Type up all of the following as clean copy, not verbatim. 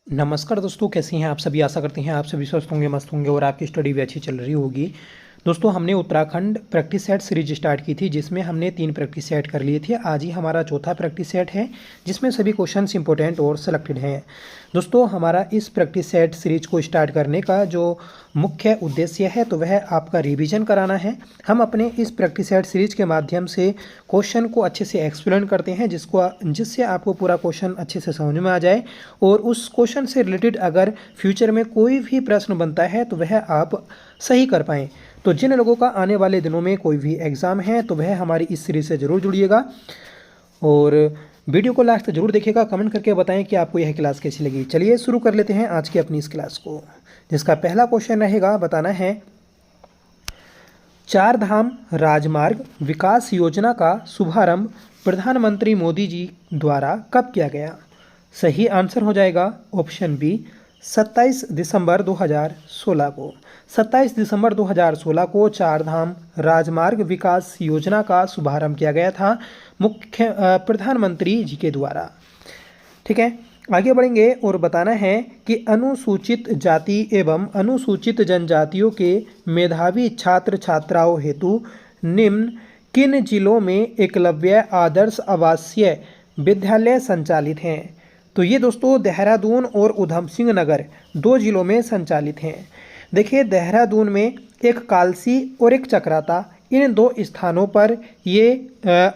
नमस्कार दोस्तों, कैसे हैं आप सभी। आशा करते हैं आप सभी स्वस्थ होंगे, मस्त होंगे और आपकी स्टडी भी अच्छी चल रही होगी। दोस्तों, हमने Uttarakhand practice set series start की थी, जिसमें हमने 3 प्रैक्टिस सेट कर लिए थे। आज ही हमारा चौथा प्रैक्टिस सेट है, जिसमें सभी क्वेश्चंस इंपॉर्टेंट और सिलेक्टेड हैं। दोस्तों, हमारा इस प्रैक्टिस सेट सीरीज को स्टार्ट करने का जो मुख्य उद्देश्य है, तो वह आपका रिवीजन कराना है। हम अपने इस प्रैक्टिस सेट सीरीज के माध्यम से क्वेश्चन को अच्छे से एक्सप्लेन करते हैं, जिससे आपको पूरा क्वेश्चन अच्छे से समझ में आ जाए और उस क्वेश्चन से रिलेटेड अगर फ्यूचर में कोई भी प्रश्न बनता है तो वह आप सही कर पाएँ। तो जिन लोगों का आने वाले दिनों में कोई भी एग्ज़ाम है तो वह हमारी इस सीरीज़ से ज़रूर जुड़िएगा और वीडियो को लास्ट तक जरूर देखिएगा। कमेंट करके बताएं कि आपको यह क्लास कैसी लगी। चलिए शुरू कर लेते हैं आज की अपनी इस क्लास को, जिसका पहला क्वेश्चन रहेगा, बताना है चार धाम राजमार्ग विकास योजना का शुभारंभ प्रधानमंत्री मोदी जी द्वारा कब किया गया। सही आंसर हो जाएगा ऑप्शन बी 27 दिसंबर 2016 को। 27 दिसंबर 2016 को चार धाम राजमार्ग विकास योजना का शुभारंभ किया गया था प्रधानमंत्री जी के द्वारा। ठीक है, आगे बढ़ेंगे और बताना है कि अनुसूचित जाति एवं अनुसूचित जनजातियों के मेधावी छात्र छात्राओं हेतु निम्न किन जिलों में एकलव्य आदर्श आवासीय विद्यालय संचालित हैं। तो ये दोस्तों देहरादून और उधम सिंह नगर 2 जिलों में संचालित हैं। देखिए, देहरादून में एक कालसी और एक चक्राता, इन 2 स्थानों पर ये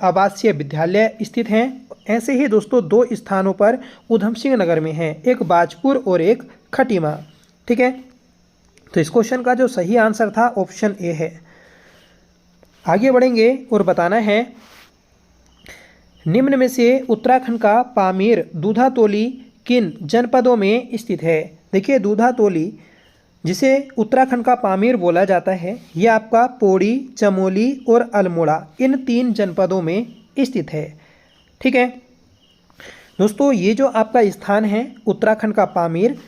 आवासीय विद्यालय स्थित हैं। ऐसे ही दोस्तों 2 स्थानों पर उधम सिंह नगर में हैं, एक बाजपुर और एक खटीमा। ठीक है, तो इस क्वेश्चन का जो सही आंसर था ऑप्शन ए है। आगे बढ़ेंगे और बताना है निम्न में से उत्तराखंड का पामीर दूधातोली किन जनपदों में स्थित है। देखिए, दूधातोली जिसे उत्तराखंड का पामीर बोला जाता है, यह आपका पौड़ी, चमोली और अल्मोड़ा इन 3 जनपदों में स्थित है। ठीक है दोस्तों, ये जो आपका स्थान है उत्तराखंड का पामीर,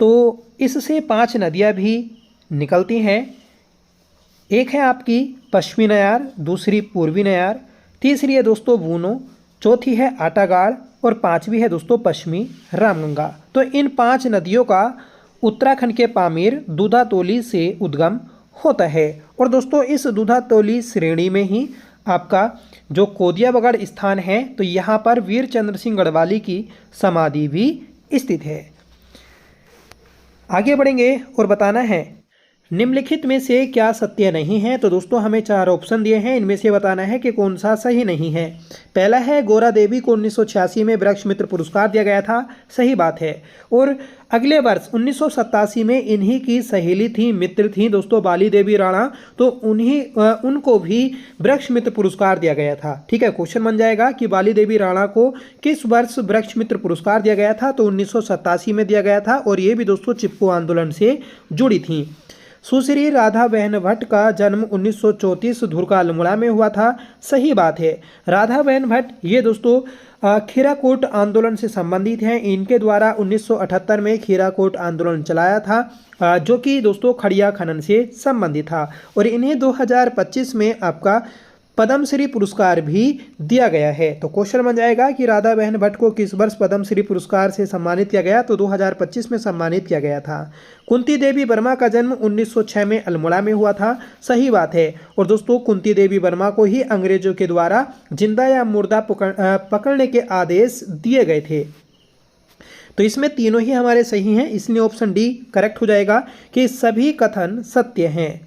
तो इससे 5 नदियाँ भी निकलती हैं। एक है आपकी पश्चिमी नयार, दूसरी पूर्वी नयार, तीसरी है दोस्तों बूनो, चौथी है आटागाड़ और 5वीं है दोस्तों पश्चिमी रामगंगा। तो इन 5 नदियों का उत्तराखंड के पामीर दूधातोली से उद्गम होता है। और दोस्तों इस दूधातोली श्रेणी में ही आपका जो कोदियाबगढ़ स्थान है, तो यहाँ पर वीर चंद्र सिंह गढ़वाली की समाधि भी स्थित है। आगे बढ़ेंगे और बताना है निम्नलिखित में से क्या सत्य नहीं है। तो दोस्तों हमें 4 ऑप्शन दिए हैं, इनमें से बताना है कि कौन सा सही नहीं है। पहला है गोरा देवी को 1986 में वृक्ष मित्र पुरस्कार दिया गया था, सही बात है। और अगले वर्ष 1987 में इन्हीं की सहेली थी, मित्र थी दोस्तों बाली देवी राणा, तो उनको भी वृक्ष मित्र पुरस्कार दिया गया था। ठीक है, क्वेश्चन बन जाएगा कि बाली देवी राणा को किस वर्ष वृक्ष मित्र पुरस्कार दिया गया था। तो 1987 में दिया गया था और ये भी दोस्तों चिपको आंदोलन से जुड़ी थी। सुश्री राधा बहन भट्ट का जन्म 1934 धुरका अल्मोड़ा में हुआ था, सही बात है। राधा बहन भट्ट ये दोस्तों खीराकोट आंदोलन से संबंधित हैं। इनके द्वारा 1978 में खीराकोट आंदोलन चलाया था, जो कि दोस्तों खड़िया खनन से संबंधित था। और इन्हें 2025 में आपका पद्मश्री पुरस्कार भी दिया गया है। तो क्वेश्चन बन जाएगा कि राधा बहन भट्ट को किस वर्ष पद्मश्री पुरस्कार से सम्मानित किया गया। तो 2025 में सम्मानित किया गया था। कुंती देवी वर्मा का जन्म 1906 में अल्मोड़ा में हुआ था, सही बात है। और दोस्तों कुंती देवी वर्मा को ही अंग्रेजों के द्वारा जिंदा या मुर्दा पकड़ने के आदेश दिए गए थे। तो इसमें तीनों ही हमारे सही हैं, इसलिए ऑप्शन डी करेक्ट हो जाएगा कि सभी कथन सत्य हैं।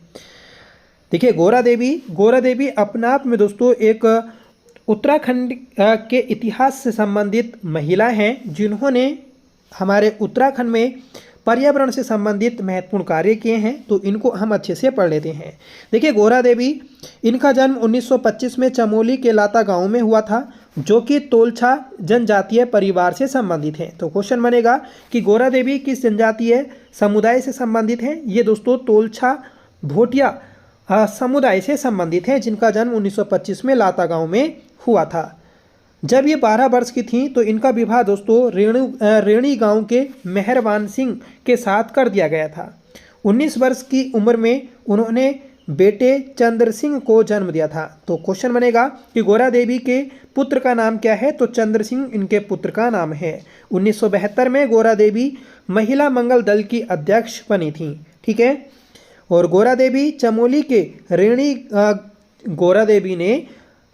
देखिए, गोरा देवी अपने आप में दोस्तों एक उत्तराखंड के इतिहास से संबंधित महिला हैं, जिन्होंने हमारे उत्तराखंड में पर्यावरण से संबंधित महत्वपूर्ण कार्य किए हैं। तो इनको हम अच्छे से पढ़ लेते हैं। देखिए, गोरा देवी इनका जन्म 1925 में चमोली के लाता गांव में हुआ था, जो कि तोलछा जनजातीय परिवार से संबंधित है। तो क्वेश्चन बनेगा कि गोरा देवी किस जनजातीय समुदाय से संबंधित हैं। ये दोस्तों तोलछा भोटिया समुदाय से संबंधित है, जिनका जन्म 1925 में लाता गांव में हुआ था। जब ये 12 वर्ष की थीं तो इनका विवाह दोस्तों रेणी गांव के मेहरबान सिंह के साथ कर दिया गया था। 19 वर्ष की उम्र में उन्होंने बेटे चंद्र सिंह को जन्म दिया था। तो क्वेश्चन बनेगा कि गोरा देवी के पुत्र का नाम क्या है। तो चंद्र सिंह इनके पुत्र का नाम है। 1972 में गोरा देवी महिला मंगल दल की अध्यक्ष बनी थी। ठीक है। और गौरा देवी चमोली के गौरा देवी ने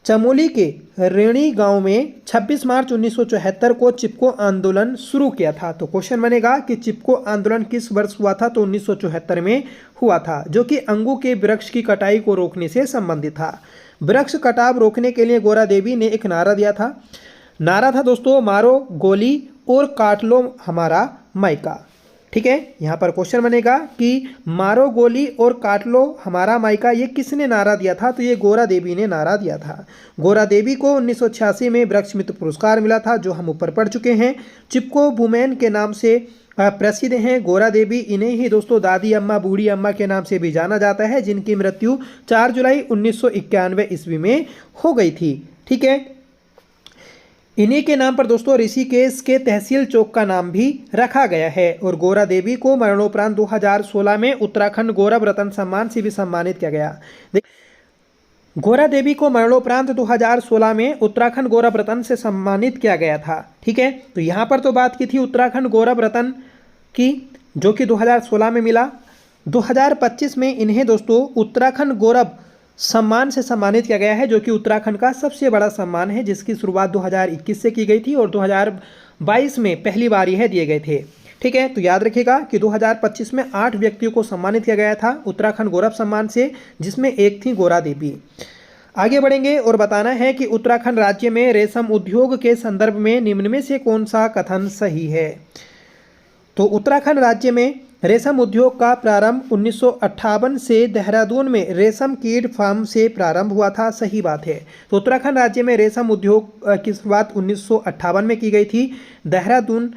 चमोली के रेणी गांव में 26 मार्च 1974 को चिपको आंदोलन शुरू किया था। तो क्वेश्चन बनेगा कि चिपको आंदोलन किस वर्ष हुआ था, तो 1974 में हुआ था, जो कि अंगू के वृक्ष की कटाई को रोकने से संबंधित था। वृक्ष कटाव रोकने के लिए गौरा देवी ने एक नारा दिया था। नारा था दोस्तों, मारो गोली और काट लो हमारा मायका। ठीक है। यहाँ पर क्वेश्चन बनेगा कि मारो गोली और काट लो हमारा मायका, ये किसने नारा दिया था, तो ये गौरा देवी ने नारा दिया था। गौरा देवी को 1986 में वृक्ष मित्र पुरस्कार मिला था, जो हम ऊपर पढ़ चुके हैं। चिपको वुमेन के नाम से प्रसिद्ध हैं गौरा देवी। इन्हें ही दोस्तों दादी अम्मा, बूढ़ी अम्मा के नाम से भी जाना जाता है, जिनकी मृत्यु 4 जुलाई 1991 ईस्वी में हो गई थी। ठीक है। इन्हीं के नाम पर दोस्तों ऋषिकेश के तहसील चौक का नाम भी रखा गया है। और गौरा देवी को मरणोपरांत 2016 में उत्तराखंड गौरव रत्न सम्मान से भी सम्मानित किया गया। गौरा देवी को मरणोपरांत 2016 में उत्तराखंड गौरव रत्न से सम्मानित किया गया था। ठीक है। तो यहाँ पर तो बात की थी उत्तराखंड गौरव रत्न की, जो कि 2016 में मिला। 2025 में इन्हें दोस्तों उत्तराखंड गौरव सम्मान से सम्मानित किया गया है, जो कि उत्तराखंड का सबसे बड़ा सम्मान है, जिसकी शुरुआत 2021 से की गई थी और 2022 में पहली बार यह दिए गए थे। ठीक है। तो याद रखिएगा कि 2025 में 8 व्यक्तियों को सम्मानित किया गया था उत्तराखंड गौरव सम्मान से, जिसमें एक थी गौरा देवी। आगे बढ़ेंगे और बताना है कि उत्तराखंड राज्य में रेशम उद्योग के संदर्भ में निम्न में से कौन सा कथन सही है। तो उत्तराखंड राज्य में रेशम उद्योग का प्रारंभ 1958 से देहरादून में रेशम कीट फार्म से प्रारंभ हुआ था। सही बात है। तो उत्तराखंड राज्य में रेशम उद्योग की शुरुआत 1958 में की गई थी, देहरादून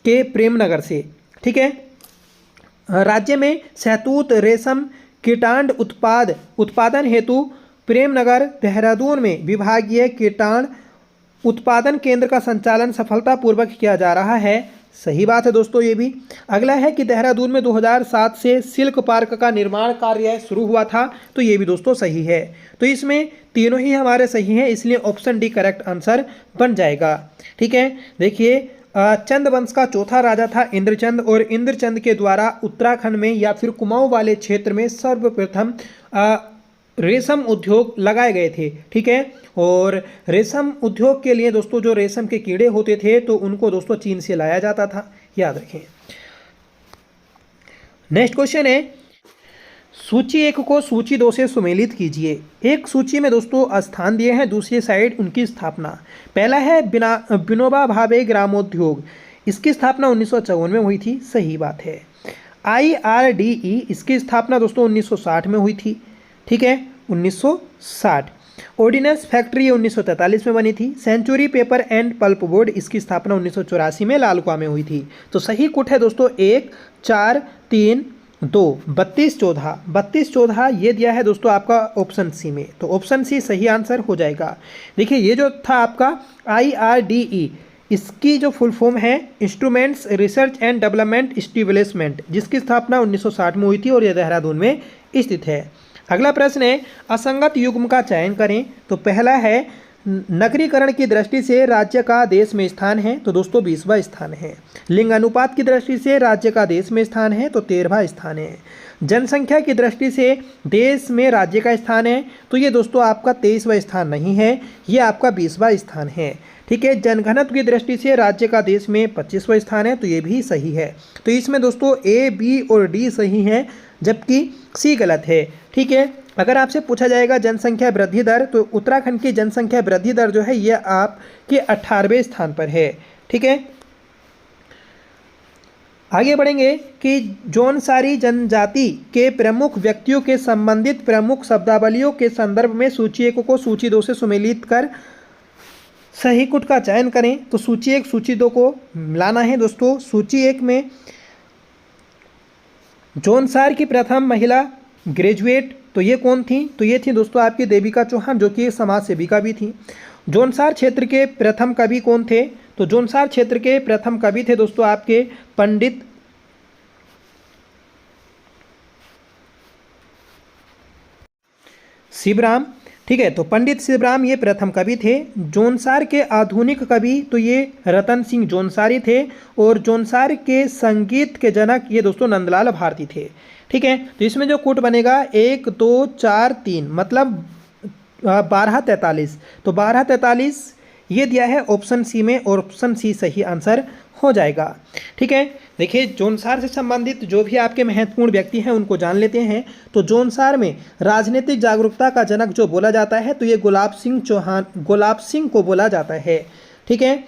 के प्रेमनगर से। ठीक है। राज्य में शहतूत रेशम कीटांड उत्पादन हेतु प्रेमनगर देहरादून में विभागीय कीटांड उत्पादन केंद्र का संचालन सफलतापूर्वक किया जा रहा है। सही बात है दोस्तों ये भी। अगला है कि देहरादून में 2007 से सिल्क पार्क का निर्माण कार्य शुरू हुआ था, तो ये भी दोस्तों सही है। तो इसमें तीनों ही हमारे सही हैं, इसलिए ऑप्शन डी करेक्ट आंसर बन जाएगा। ठीक है। देखिए चंद वंश का चौथा राजा था इंद्रचंद, और इंद्रचंद के द्वारा उत्तराखंड में या फिर कुमाऊं वाले क्षेत्र में सर्वप्रथम रेशम उद्योग लगाए गए थे। ठीक है। और रेशम उद्योग के लिए दोस्तों जो रेशम के कीड़े होते थे, तो उनको दोस्तों चीन से लाया जाता था, याद रखें। नेक्स्ट क्वेश्चन है, सूची 1 को सूची 2 से सुमेलित कीजिए। एक सूची में दोस्तों स्थान दिए हैं, दूसरी साइड उनकी स्थापना। पहला है विनोबा भावे ग्रामोद्योग, इसकी स्थापना 1954 में हुई थी। सही बात है। IRDE इसकी स्थापना दोस्तों 1960 में हुई थी। ठीक है। 1960। ऑर्डिनेंस फैक्ट्री 1943 में बनी थी। Century Paper and Pulp Board इसकी स्थापना 1984 में लालकुआ में हुई थी। तो सही कुट है दोस्तों 1, 4, 3, 2, 32, 14। 32, 14 ये दिया है दोस्तों आपका ऑप्शन सी में, तो ऑप्शन सी सही आंसर हो जाएगा। देखिए ये जो था आपका IRDE, इसकी जो फुल फॉर्म है instruments research and development establishment, जिसकी स्थापना 1960 में हुई थी और यह देहरादून में स्थित है। अगला प्रश्न है, असंगत युग्म का चयन करें। तो पहला है नगरीकरण की दृष्टि से राज्य का देश में स्थान है, तो दोस्तों 20वां स्थान है। लिंग अनुपात की दृष्टि से राज्य का देश में स्थान है, तो 13वां स्थान है। जनसंख्या की दृष्टि से देश में राज्य का स्थान है, तो ये दोस्तों आपका 23वां स्थान नहीं है, ये आपका 20वां स्थान है। ठीक है। जनघनत्व की दृष्टि से राज्य का देश में 25वां स्थान है, तो ये भी सही है। तो इसमें दोस्तों A, B और D सही है, जबकि C गलत है। ठीक है। अगर आपसे पूछा जाएगा जनसंख्या वृद्धि दर, तो उत्तराखंड की जनसंख्या वृद्धि दर जो है ये आपके 18वें स्थान पर है। ठीक है। आगे बढ़ेंगे कि जौनसारी जनजाति के प्रमुख व्यक्तियों के संबंधित प्रमुख शब्दावलियों के संदर्भ में सूची 1 को सूची 2 से सुमेलित कर सही कुट का चयन करें। तो सूची 1 सूची 2 को मिलाना है दोस्तों। सूची 1 में जौनसार की प्रथम महिला ग्रेजुएट, तो ये कौन थी, तो ये थी दोस्तों आपकी देविका चौहान, जो कि समाज सेविका भी थी। जौनसार क्षेत्र के प्रथम कवि कौन थे, तो जौनसार क्षेत्र के प्रथम कवि थे दोस्तों आपके पंडित शिवराम। ठीक है। तो पंडित शिवराम ये प्रथम कवि थे। जोनसार के आधुनिक कवि तो ये रतन सिंह जोनसारी थे, और जोनसार के संगीत के जनक ये दोस्तों नंदलाल भारती थे। ठीक है। तो इसमें जो कूट बनेगा 1 2 4 3 मतलब 1243। तो 1243 ये दिया है ऑप्शन सी में, और ऑप्शन सी सही आंसर हो जाएगा। ठीक है। देखिए जोनसार से संबंधित जो भी आपके महत्वपूर्ण व्यक्ति हैं उनको जान लेते हैं। तो जोनसार में राजनीतिक जागरूकता का जनक जो बोला जाता है तो ये गुलाब सिंह को बोला जाता है। ठीक है।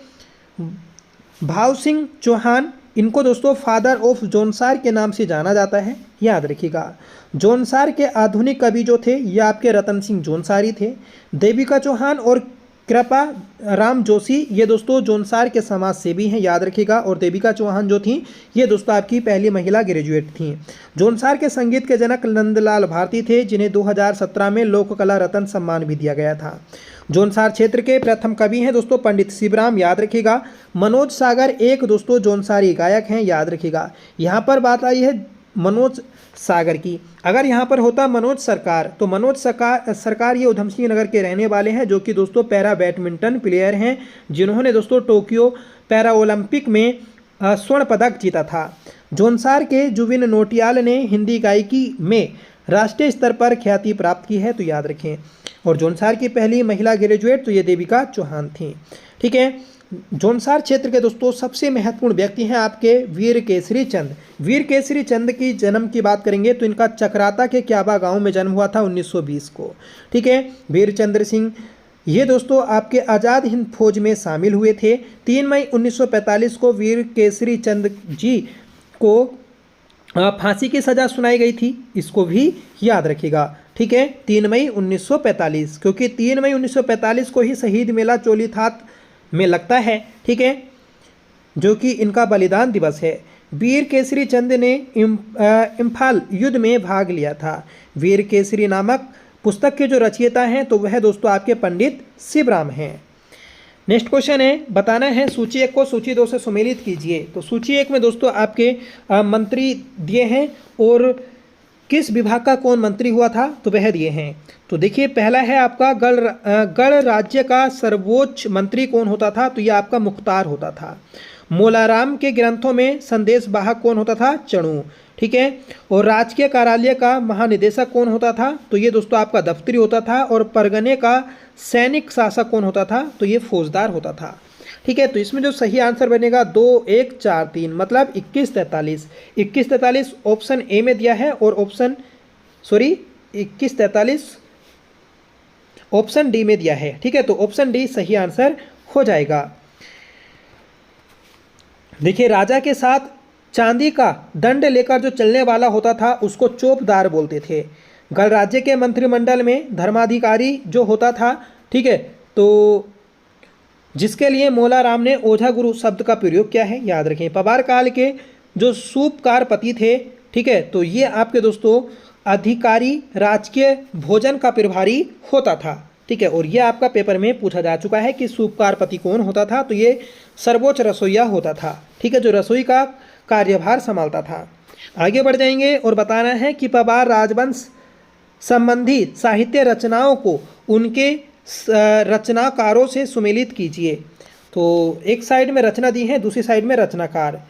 भाव सिंह चौहान, इनको दोस्तों फादर ऑफ जोनसार के नाम से जाना जाता है, याद रखिएगा। जोनसार के आधुनिक कवि जो थे ये आपके रतन सिंह जोनसारी थे। देविका चौहान और कृपा राम जोशी ये दोस्तों जोनसार के समाज सेवी हैं, याद रखिएगा। और देविका चौहान जो थी ये दोस्तों आपकी पहली महिला ग्रेजुएट थी। जोनसार के संगीत के जनक नंदलाल भारती थे, जिन्हें 2017 में लोककला रत्न सम्मान भी दिया गया था। जोनसार क्षेत्र के प्रथम कवि हैं दोस्तों पंडित शिवराम, याद रखिएगा। मनोज सागर एक दोस्तों जोनसारी गायक हैं, याद रखिएगा। यहाँ पर बात आई है मनोज सागर की। अगर यहाँ पर होता मनोज सरकार तो मनोज सरकार ये उधम सिंह नगर के रहने वाले हैं, जो कि दोस्तों पैरा बैडमिंटन प्लेयर हैं, जिन्होंने दोस्तों टोक्यो पैरा ओलंपिक में स्वर्ण पदक जीता था। जोनसार के जुबिन नौटियाल ने हिंदी गायकी में राष्ट्रीय स्तर पर ख्याति प्राप्त की है, तो याद रखें। और जोनसार की पहली महिला ग्रेजुएट तो ये देविका चौहान थी। ठीक है। जोनसार क्षेत्र के दोस्तों सबसे महत्वपूर्ण व्यक्ति हैं आपके वीर केसरी चंद। वीर केसरी चंद की जन्म की बात करेंगे तो इनका चक्राता के क्याबा गांव में जन्म हुआ था 1920 को। ठीक है। वीर चंद्र सिंह ये दोस्तों आपके आज़ाद हिंद फौज में शामिल हुए थे। 3 मई 1945 को वीर केसरी चंद जी को फांसी की सज़ा सुनाई गई थी, इसको भी याद रखिएगा। ठीक है। 3 मई 1945, क्योंकि 3 मई 1945 को ही शहीद मेला चोलीथात में लगता है। ठीक है। जो कि इनका बलिदान दिवस है। वीर केसरी चंद ने इम्फाल युद्ध में भाग लिया था। वीर केसरी नामक पुस्तक के जो रचयिता हैं तो वह दोस्तों आपके पंडित शिवराम हैं। नेक्स्ट क्वेश्चन है, बताना है सूची 1 को सूची 2 से सुमेलित कीजिए। तो सूची 1 में दोस्तों आपके मंत्री दिए हैं, और किस विभाग का कौन मंत्री हुआ था तो वह दिए हैं। तो देखिए पहला है आपका गढ़ राज्य का सर्वोच्च मंत्री कौन होता था, तो यह आपका मुख्तार होता था। मोलाराम के ग्रंथों में संदेश वाहक कौन होता था, चणू। ठीक है। और राजकीय कार्यालय का महानिदेशक कौन होता था, तो ये दोस्तों आपका दफ्तरी होता था। और परगने का सैनिक शासक कौन होता था, तो ये फौजदार होता था। ठीक है। तो इसमें जो सही आंसर बनेगा 2 1 4 3 मतलब 2143। 2143 ऑप्शन ए में दिया है, और 2143 ऑप्शन डी में दिया है। ठीक है। तो ऑप्शन डी सही आंसर हो जाएगा। देखिए राजा के साथ चांदी का दंड लेकर जो चलने वाला होता था उसको चौबदार बोलते थे। गढ़ राज्य के मंत्रिमंडल में धर्माधिकारी जो होता था, ठीक है, तो जिसके लिए मोलाराम ने ओझा गुरु शब्द का प्रयोग किया है, याद रखें। पवार काल के जो सूपकारपति थे, ठीक है, तो ये आपके दोस्तों अधिकारी राजकीय भोजन का प्रभारी होता था। ठीक है। और ये आपका पेपर में पूछा जा चुका है कि सूपकारपति कौन होता था, तो ये सर्वोच्च रसोइया होता था। ठीक है। जो रसोई का कार्यभार संभालता था। आगे बढ़ जाएंगे और बताना है कि पवार राजवंश संबंधी साहित्य रचनाओं को उनके रचनाकारों से सुमेलित कीजिए। तो एक साइड में रचना दी है, दूसरी साइड में रचनाकार।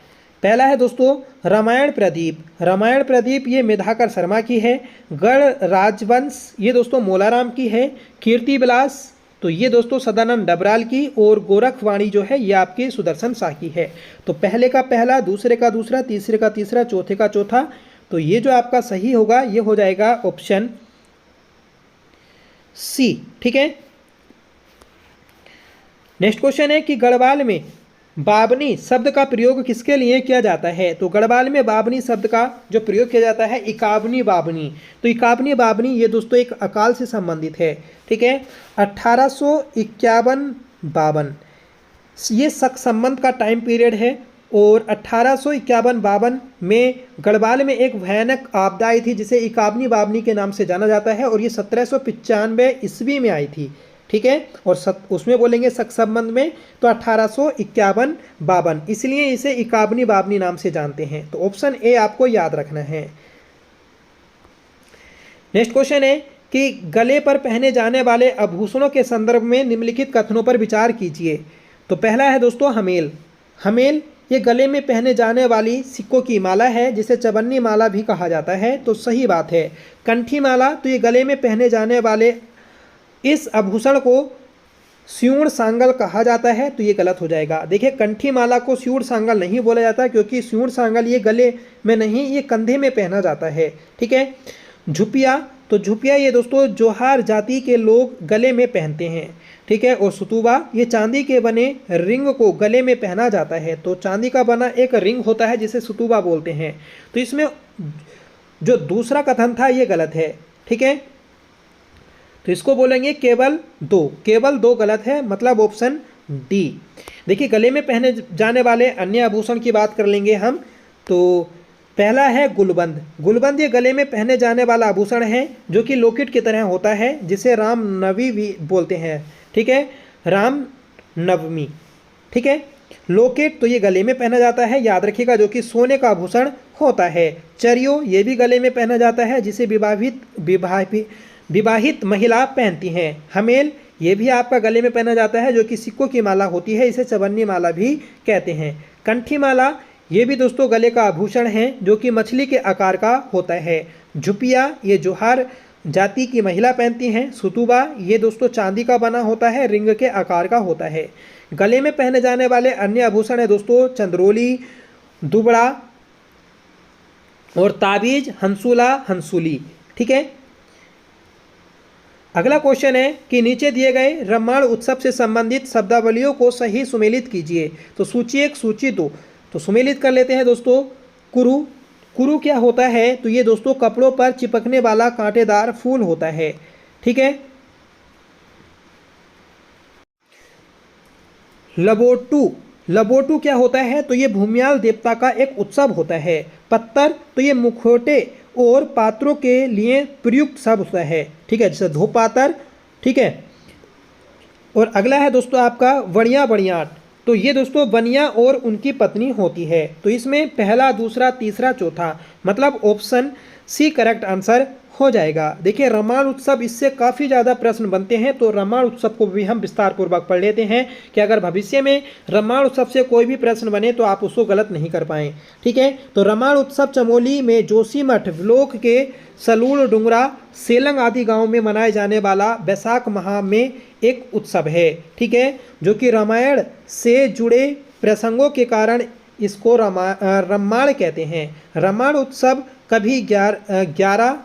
पहला है दोस्तों रामायण प्रदीप। रामायण प्रदीप ये मेधाकर शर्मा की है। गढ़ राजवंश ये दोस्तों मोलाराम की है। कीर्ति विलास तो ये दोस्तों सदानंद डबराल की। और गोरखवाणी जो है ये आपकी सुदर्शन शाह की है। तो पहले का पहला, दूसरे का दूसरा, तीसरे का तीसरा, चौथे का चौथा। तो ये जो आपका सही होगा ये हो जाएगा ऑप्शन सी। ठीक है। नेक्स्ट क्वेश्चन है कि गढ़वाल में बाबनी शब्द का प्रयोग किसके लिए किया जाता है। तो गढ़वाल में बाबनी शब्द का जो प्रयोग किया जाता है इकाबनी बाबनी। तो इकाबनी बाबनी ये दोस्तों एक अकाल से संबंधित है। ठीक है। 1851-52 ये शक संबंध का टाइम पीरियड है। और 1851-52 में गढ़वाल में एक भयानक आपदा आई थी जिसे इकाबनी बाबनी के नाम से जाना जाता है। और ये 1795 ईस्वी में आई थी। ठीक है। और उसमें बोलेंगे शक संबंध में तो 1851-52, इसलिए इसे इकाबनी बाबनी नाम से जानते हैं। तो ऑप्शन ए आपको याद रखना है। नेक्स्ट क्वेश्चन है कि गले पर पहने जाने वाले आभूषणों के संदर्भ में निम्नलिखित कथनों पर विचार कीजिए। तो पहला है दोस्तों हमेल। हमेल ये गले में पहने जाने वाली सिक्कों की माला है, जिसे चवन्नी माला भी कहा जाता है, तो सही बात है। कंठी माला, तो ये गले में पहने जाने वाले इस आभूषण को स्यूण सांगल कहा जाता है, तो ये गलत हो जाएगा। देखिए कंठी माला को स्यूण सांगल नहीं बोला जाता, क्योंकि स्यूण सांगल ये गले में नहीं, ये कंधे में पहना जाता है। ठीक है। झुपिया, तो झुपिया ये दोस्तों जोहार जाति के लोग गले में पहनते हैं। ठीक है। और सुतुबा, ये चांदी के बने रिंग को गले में पहना जाता है, तो चांदी का बना एक रिंग होता है जिसे सुतुबा बोलते हैं। तो इसमें जो दूसरा कथन था ये गलत है। ठीक है। तो इसको बोलेंगे केवल दो गलत है, मतलब ऑप्शन डी। देखिए गले में पहने जाने वाले अन्य आभूषण की बात कर लेंगे हम। तो पहला है गुलबंद। गुलबंद ये गले में पहने जाने वाला आभूषण है, जो कि लॉकेट की तरह होता है, जिसे राम नवी भी बोलते हैं। ठीक है। राम नवमी। ठीक है। लॉकेट, तो ये गले में पहना जाता है, याद रखिएगा, जो कि सोने का आभूषण होता है। चरियो, ये भी गले में पहना जाता है, जिसे विवाहित महिला पहनती हैं। हमेल, ये भी आपका गले में पहना जाता है, जो कि सिक्कों की माला होती है, इसे चवन्नी माला भी कहते हैं। कंठी माला, ये भी दोस्तों गले का आभूषण है, जो कि मछली के आकार का होता है। झुपिया, ये जोहार जाति की महिला पहनती हैं। सुतुबा, ये दोस्तों चांदी का बना होता है, रिंग के आकार का होता है। गले में पहने जाने वाले अन्य आभूषण है दोस्तों चंद्रोली, दुबड़ा और ताबीज, हंसुला, हंसुली। ठीक है। अगला क्वेश्चन है कि नीचे दिए गए रामायण उत्सव से संबंधित शब्दावलियों को सही सुमेलित कीजिए। तो सूची 1, सूची 2। तो सुमेलित कर लेते हैं दोस्तों। कुरु, कुरु क्या होता है? तो ये दोस्तों कपड़ों पर चिपकने वाला कांटेदार फूल होता है। ठीक है। लबोटू, लबोटू क्या होता है? तो ये भूमियाल देवता का एक उत्सव होता है। पत्तर, तो ये मुखौटे और पात्रों के लिए प्रयुक्त शब्द होता है। ठीक है, जैसे धोपातर। ठीक है। और अगला है दोस्तों आपका वणिया बणियाट। तो ये दोस्तों बनिया और उनकी पत्नी होती है। तो इसमें पहला, दूसरा, तीसरा, चौथा, मतलब ऑप्शन सी करेक्ट आंसर हो जाएगा। देखिए रामायण उत्सव, इससे काफ़ी ज़्यादा प्रश्न बनते हैं, तो रामायण उत्सव को भी हम विस्तार पूर्वक पढ़ लेते हैं कि अगर भविष्य में रामायण उत्सव से कोई भी प्रश्न बने तो आप उसको गलत नहीं कर पाएँ। ठीक है। तो रामायण उत्सव चमोली में जोशीमठ ब्लॉक के सलूल डुंगरा, सेलंग आदि गाँव में मनाए जाने वाला वैशाख माह में एक उत्सव है। ठीक है। जो कि रामायण से जुड़े प्रसंगों के कारण इसको रामायण कहते हैं। रामायण उत्सव कभी 11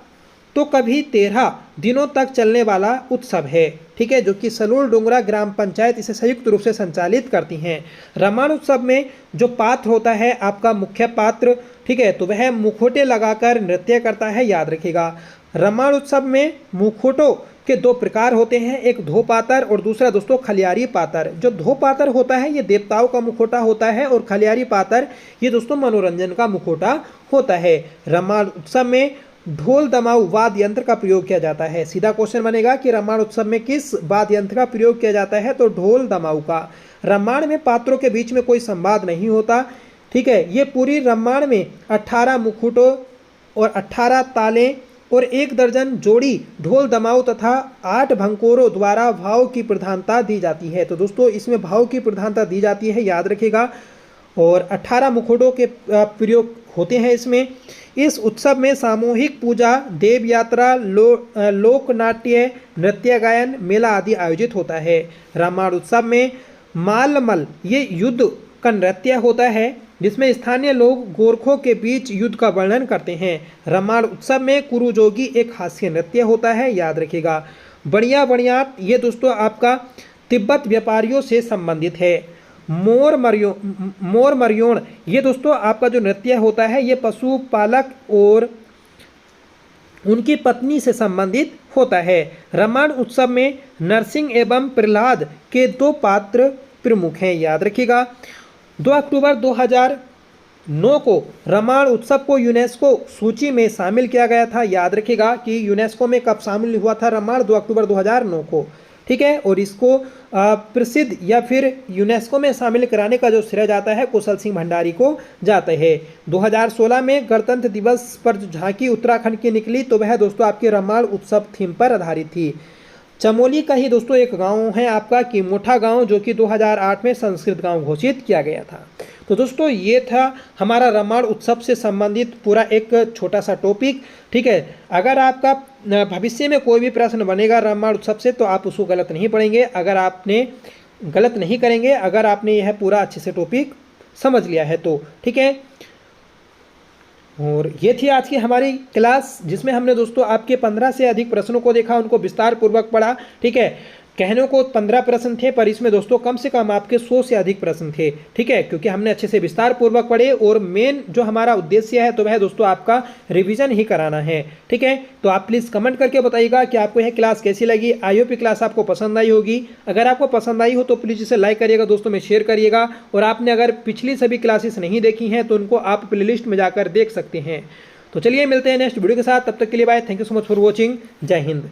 तो कभी 13 दिनों तक चलने वाला उत्सव है। ठीक है। जो कि सलूल डुंगरा ग्राम पंचायत इसे संयुक्त रूप से संचालित करती हैं। रामायण उत्सव में जो पात्र होता है आपका मुख्य पात्र, ठीक है, तो वह मुखौटे लगाकर नृत्य करता है, याद रखिएगा। रामायण उत्सव में मुखौटों के 2 प्रकार होते हैं, एक धोपातर और दूसरा दोस्तों खलियारी पातर। जो धोपातर होता है ये देवताओं का मुखौटा होता है, और खलियारी पातर ये दोस्तों मनोरंजन का मुखौटा होता है। रामायण उत्सव में ढोल दमाऊ वाद्य यंत्र का प्रयोग किया जाता है। सीधा क्वेश्चन बनेगा कि रामायण उत्सव में किस वाद्य यंत्र का प्रयोग किया जाता है? तो ढोल दमाऊ का। रामायण में पात्रों के बीच में कोई संवाद नहीं होता। ठीक है। ये पूरी रामायण में 18 मुकुटों और 18 तालें और 1 दर्जन जोड़ी ढोल दमाऊ तथा 8 भंकोरों द्वारा भाव की प्रधानता दी जाती है। तो दोस्तों इसमें भाव की प्रधानता दी जाती है, याद रखिएगा। और 18 मुकुटों के प्रयोग होते हैं इसमें। इस उत्सव में सामूहिक पूजा, देव यात्रा, लोकनाट्य, नृत्य गायन, मेला आदि आयोजित होता है। रामायण उत्सव में मालमल ये युद्ध का नृत्य होता है, जिसमें स्थानीय लोग गोरखों के बीच युद्ध का वर्णन करते हैं। रामायण उत्सव में कुरुजोगी एक हास्य नृत्य होता है, याद रखिएगा। बढ़िया बणियाट ये दोस्तों आपका तिब्बत व्यापारियों से संबंधित है। मोर मरियोण ये दोस्तों आपका जो नृत्य होता है ये पशुपालक और उनकी पत्नी से संबंधित होता है। रामायण उत्सव में नरसिंह एवं प्रहलाद के 2 पात्र प्रमुख हैं, याद रखिएगा। 2 अक्टूबर 2009 को रामायण उत्सव को यूनेस्को सूची में शामिल किया गया था, याद रखिएगा कि यूनेस्को में कब शामिल हुआ था रामायण? 2 अक्टूबर 2009 को। ठीक है। और इसको प्रसिद्ध या फिर यूनेस्को में शामिल कराने का जो श्रेय जाता है कुशल सिंह भंडारी को जाता है। 2016 में गणतंत्र दिवस पर जो झांकी उत्तराखंड की निकली तो वह दोस्तों आपके रामायण उत्सव थीम पर आधारित थी। चमोली का ही दोस्तों एक गांव है आपका किमोठा गांव, जो कि 2008 में संस्कृत गांव घोषित किया गया था। तो दोस्तों ये था हमारा रामायण उत्सव से संबंधित पूरा एक छोटा सा टॉपिक, ठीक है। अगर आपका भविष्य में कोई भी प्रश्न बनेगा रामायण उत्सव से तो आप उसको गलत नहीं पढ़ेंगे, अगर आपने गलत नहीं करेंगे, अगर आपने यह पूरा अच्छे से टॉपिक समझ लिया है तो, ठीक है। और ये थी आज की हमारी क्लास, जिसमें हमने दोस्तों आपके 15 से अधिक प्रश्नों को देखा, उनको विस्तार पूर्वक पढ़ा, ठीक है। कहने को 15 प्रश्न थे पर इसमें दोस्तों कम से कम आपके 100 से अधिक प्रश्न थे, ठीक है, क्योंकि हमने अच्छे से विस्तार पूर्वक पढ़े और मेन जो हमारा उद्देश्य है तो वह दोस्तों आपका रिवीजन ही कराना है, ठीक है। तो आप प्लीज़ कमेंट करके बताइएगा कि आपको यह क्लास कैसी लगी। आई होप क्लास आपको पसंद आई होगी। अगर आपको पसंद आई हो तो प्लीज़ इसे लाइक करिएगा, दोस्तों में शेयर करिएगा। और आपने अगर पिछली सभी क्लासेस नहीं देखी हैं तो उनको आप प्लेलिस्ट में जाकर देख सकते हैं। तो चलिए मिलते हैं नेक्स्ट वीडियो के साथ, तब तक के लिए bye. Thank you so much for watching. जय हिंद।